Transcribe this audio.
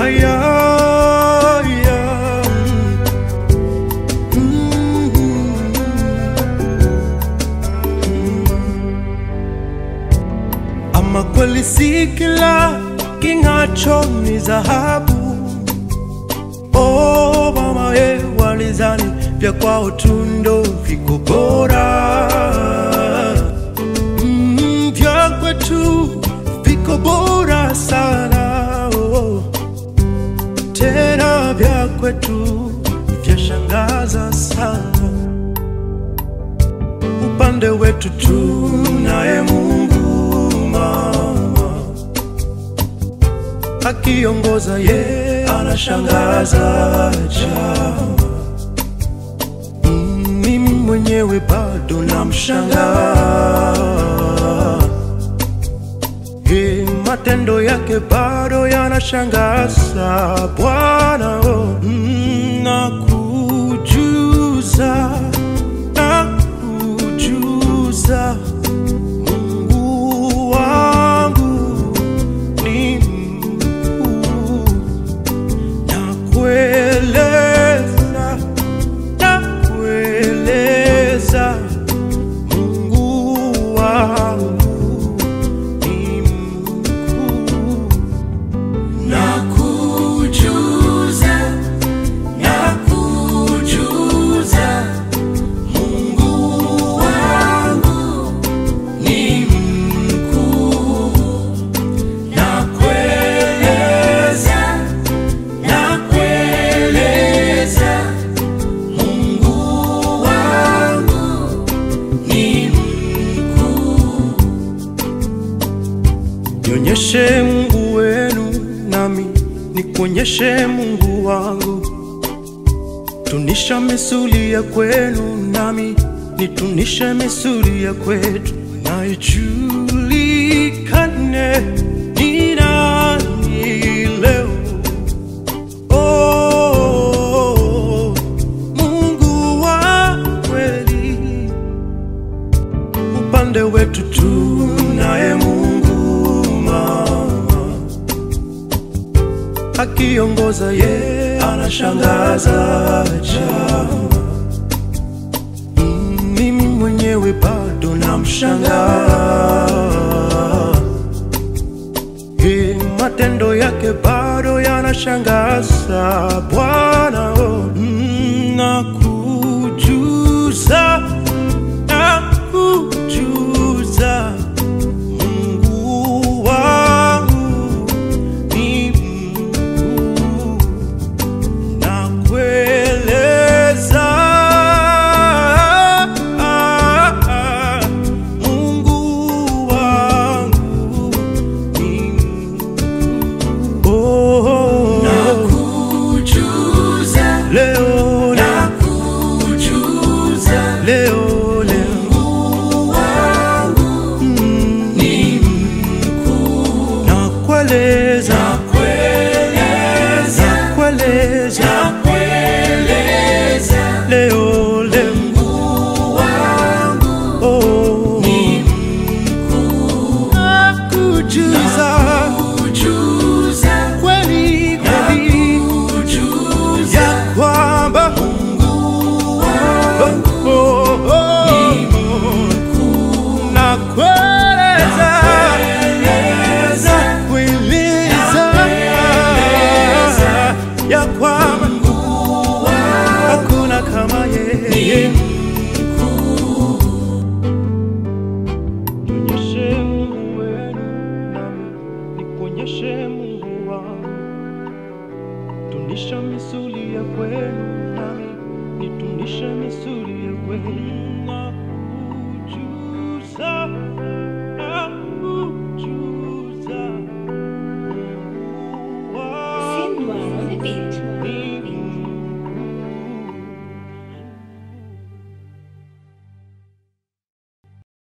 aya, aya. Ama kweli si kila king'acho ni dhahabu. Oh mama walizani vya kwao tu ndo viko bora. Vya kwetu viko bora sana. Oh. Tena vya kwetu vyashangaza sana. Upande wetu tunaye Mungu mama, akiongoza anashangaza chama. Mimi mwenyewe bado namshangaa. Matendo yake bado yanashangaza Bwana. Oh, nakujuza, nakujuza Mungu wangu ni mkuu. Nakueleza, nakueleza Mungu wangu ni mkuu. Nakujuza, nakujuza Mungu wangu ni mkuu. Nakueleza, nakueleza Mungu wangu ni mkuu. Nionyeshe Mungu wenu nami nikuonyeshe Mungu wangu. Tunisha misuli ya kwenu nami nitunishe misuli ya kwetu. Na ijulikane ni nani leo. Oh, Mungu wa kweli. Upande wetu tunaye Mungu mama, akiongoza anashangaza chama. Mimi mwenyewe bado namshangaa. Matendo yake bado yanashangaza Bwana. Oh, nakujuza, nakujuza Mungu wangu ni mkuu. Nakueleza Mungu wangu ni mkuu. Oh, nakujuza leo, nakujuza leo, leo Mungu wangu ni mkuu. nakueleza